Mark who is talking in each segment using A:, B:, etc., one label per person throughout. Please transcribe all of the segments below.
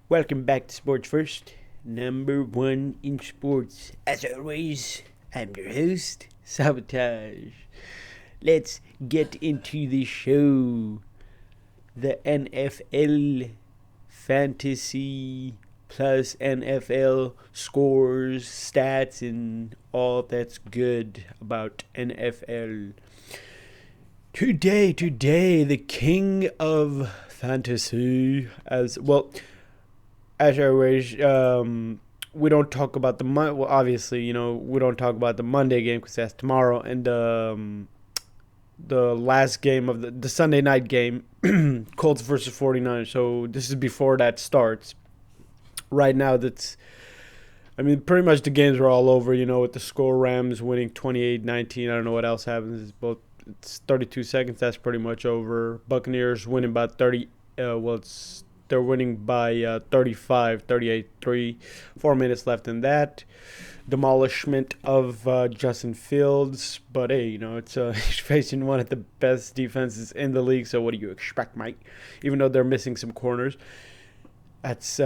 A: Welcome back to Sports First, number one in sports. As always, I'm your host, Sabotage. Let's get into the show. The NFL fantasy plus NFL scores, stats, and all that's good about NFL. Today, the king of fantasy, as always, we don't talk about well, obviously, we don't talk about the Monday game because that's tomorrow, and the last game of the Sunday night game, Colts versus 49ers. So this is before that starts. Right now, pretty much the games are all over, with the score, Rams winning 28-19. I don't know what else happens. It's 32 seconds. That's pretty much over. Buccaneers winning by 30. They're winning by 35, 38-3. 4 minutes left in that. Demolishment of Justin Fields. But, hey, it's he's facing one of the best defenses in the league. So what do you expect, Mike? Even though they're missing some corners. That's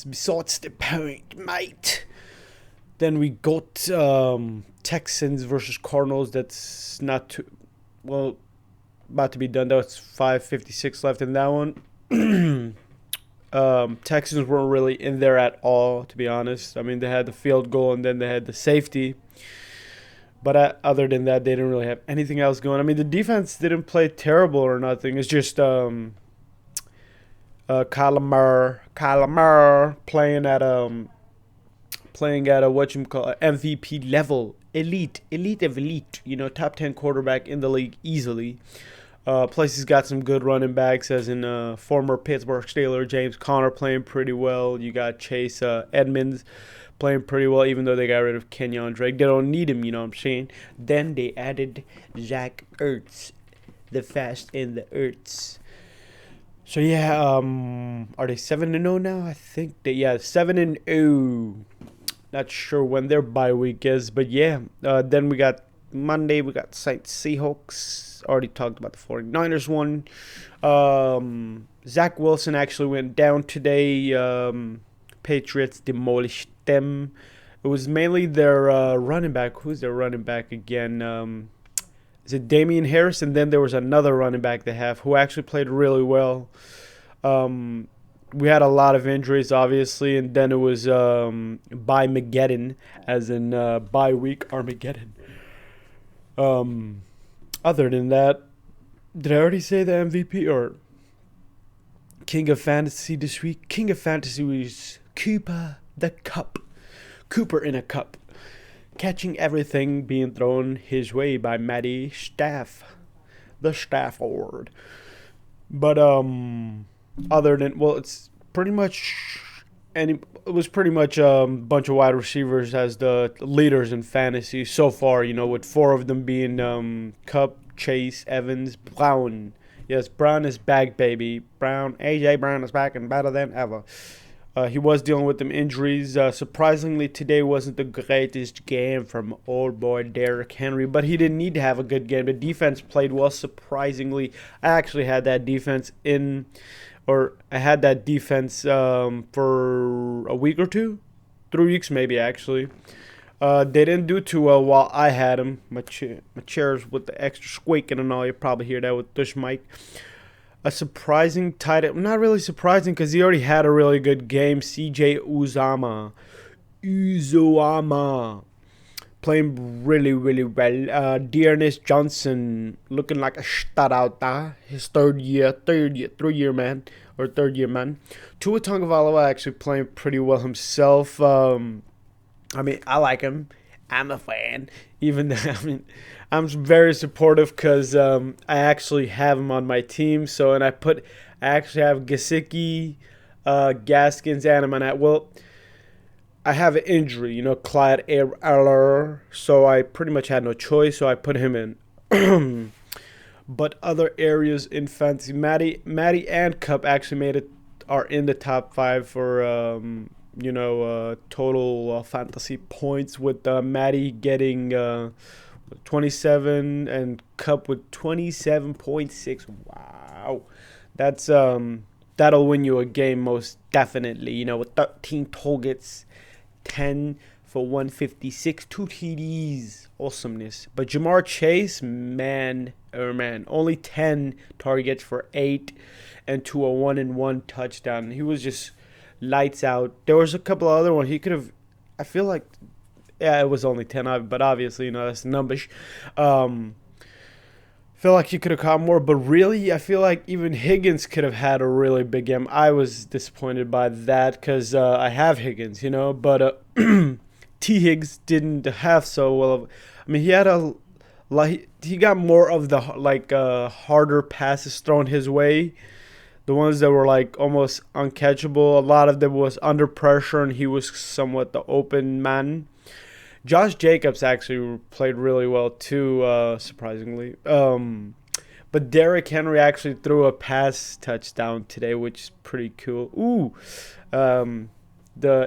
A: besides the point, mate. Then we got Texans versus Cardinals. That's not too... Well, about to be done. That was 5:56 left in that one. Texans weren't really in there at all, to be honest. They had the field goal and then they had the safety. But other than that, they didn't really have anything else going. The defense didn't play terrible or nothing. It's just Kyler playing at a MVP level, elite of elite. Top 10 quarterback in the league easily. Plus, he's got some good running backs, as in former Pittsburgh Steeler James Conner playing pretty well. You got Chase Edmonds playing pretty well, even though they got rid of Kenyon Drake. They don't need him, you know what I'm saying? Then they added Zach Ertz, the fast in the Ertz. So, yeah, are they 7-0 now? I think 7-0. Not sure when their bye week is, but yeah. Then we got Monday, we got Saints Seahawks. Already talked about the 49ers one. Zach Wilson actually went down today. Patriots demolished them. It was mainly their running back. Who's their running back again? Is it Damian Harris? And then there was another running back they have who actually played really well. We had a lot of injuries, obviously, and then it was bye Mageddon, as in bye week Armageddon. Other than that, did I already say the MVP or King of Fantasy this week? King of Fantasy was Cooper in a cup. Catching everything being thrown his way by Matty Staff, the Stafford. But other than, it's pretty much it was pretty much a bunch of wide receivers as the leaders in fantasy so far, with 4 of them being Cup, Chase, Evans, Brown. Yes, Brown is back, baby. AJ Brown is back and better than ever. He was dealing with them injuries. Surprisingly, today wasn't the greatest game from old boy Derrick Henry, but he didn't need to have a good game. The defense played well, surprisingly. I actually had that defense for a week or two. 3 weeks maybe, actually. They didn't do too well while I had him. My chairs with the extra squeaking and all. You probably hear that with this mic. A surprising tight end. Not really surprising because he already had a really good game. CJ Uzomah. Playing really, really well. Dearness Johnson looking like a stud out there. His third year man. Tua Tagovailoa actually playing pretty well himself. I like him. I'm a fan. Even though, I'm very supportive because I actually have him on my team. So, and I actually have Gesicki, Gaskins, and him on that. Well, I have an injury, Clyde Eller, so I pretty much had no choice, so I put him in. But other areas in fantasy, Matty and Cup actually are in the top 5 for total fantasy points, with Matty getting 27 and Cup with 27.6. Wow, that's that'll win you a game most definitely. You know, with 13 targets, 10 for 156, 2 TDs, awesomeness. But Jamar Chase, man, oh man, only 10 targets for 8 and to a 1-and-1 touchdown. He was just lights out. There was a couple of other ones he could have. I feel like, yeah, it was only 10, but obviously, you know, that's numbish. Feel like he could have caught more, but really, I feel like even Higgins could have had a really big game. I was disappointed by that because I have Higgins, you know, but T. Higgs didn't have so well. I mean, he had he got more of the harder passes thrown his way. The ones that were like almost uncatchable. A lot of them was under pressure, and he was somewhat the open man. Josh Jacobs actually played really well too, surprisingly. But Derrick Henry actually threw a pass touchdown today, which is pretty cool. Ooh, the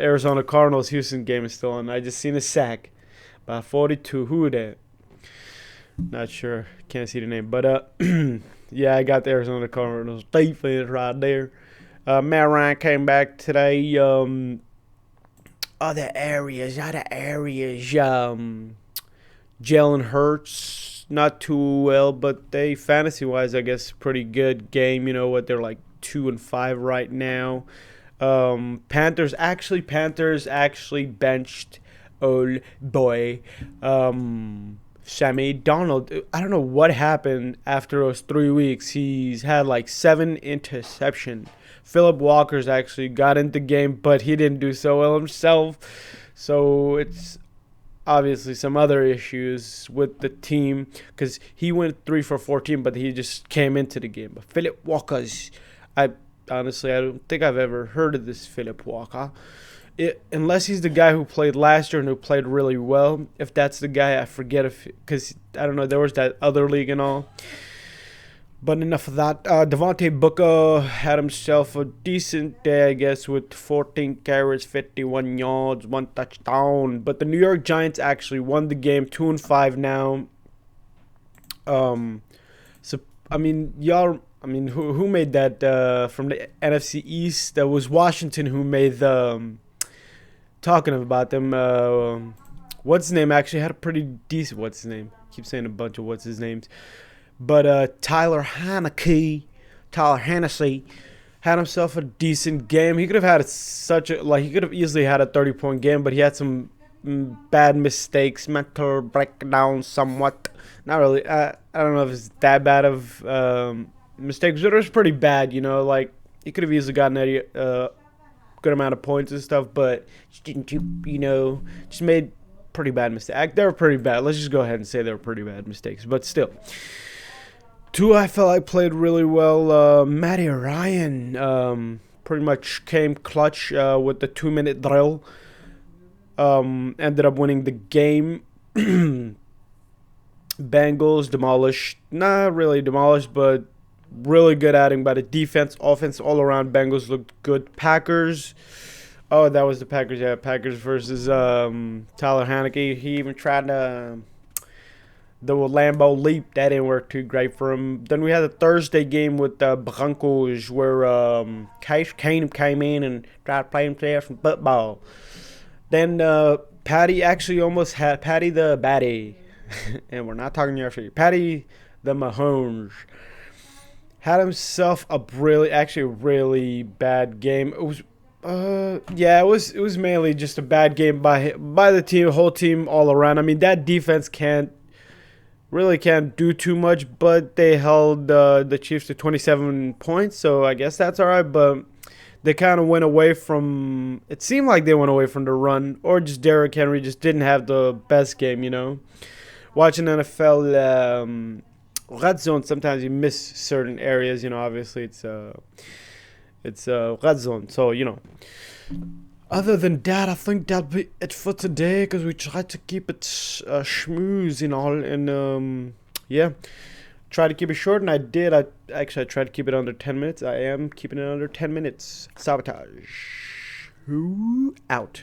A: Arizona Cardinals Houston game is still on. I just seen a sack by 42. Who that? Not sure. Can't see the name, but yeah, I got the Arizona Cardinals defense right there. Matt Ryan came back today. Other areas. Jalen Hurts, not too well, but they fantasy-wise, I guess, pretty good game. You know what? They're like 2-5 right now. Panthers actually benched old boy Sammy Donald. I don't know what happened after those 3 weeks. He's had like 7 interceptions. Philip Walker's actually got into the game, but he didn't do so well himself. So it's obviously some other issues with the team because he went 3 for 14, but he just came into the game. But Philip Walker's, I don't think I've ever heard of this Philip Walker. Unless he's the guy who played last year and who played really well. If that's the guy, I forget because I don't know, there was that other league and all. But enough of that. Devontae Booker had himself a decent day, I guess, with 14 carries, 51 yards, 1 touchdown. But the New York Giants actually won the game, 2-5 now. So I mean, who made that from the NFC East? That was Washington who made the. Talking about them, what's his name actually had a pretty decent. What's his name? I keep saying a bunch of what's his names. But Tyler Hanukki, had himself a decent game. He could have had he could have easily had a 30-point game, but he had some bad mistakes, mental breakdown somewhat. Not really. I don't know if it's that bad of mistakes, but it was pretty bad, you know. Like, he could have easily gotten a good amount of points and stuff, but just didn't, just made pretty bad mistakes. They were pretty bad. Let's just go ahead and say they were pretty bad mistakes, but still. Two I felt like played really well. Matty Ryan pretty much came clutch with the 2-minute drill. Ended up winning the game. Bengals demolished. Not really demolished, but really good outing by the defense. Offense all around. Bengals looked good. Packers. Oh, that was the Packers. Yeah, Packers versus Tyler Hanukki. He even tried to the Lambeau leap. That didn't work too great for him. Then we had a Thursday game with the Broncos where Case Keenum came in and tried to play himself some football. Then Patty actually almost had Patty the Batty. And we're not talking UFC. Patty the Mahomes had himself a really bad game. It was it was mainly just a bad game by the team, whole team all around. I mean, that defense can't do too much, but they held the Chiefs to 27 points, so I guess that's all right. But they kind of went away from. It seemed like they went away from the run, or just Derrick Henry just didn't have the best game, you know. Watching NFL red zone, sometimes you miss certain areas, you know. Obviously, it's red zone, so you know. Other than that, I think that'll be it for today because we tried to keep it schmooze and all, and try to keep it short, and I did. I tried to keep it under 10 minutes. I am keeping it under 10 minutes. Sabotage. Who out?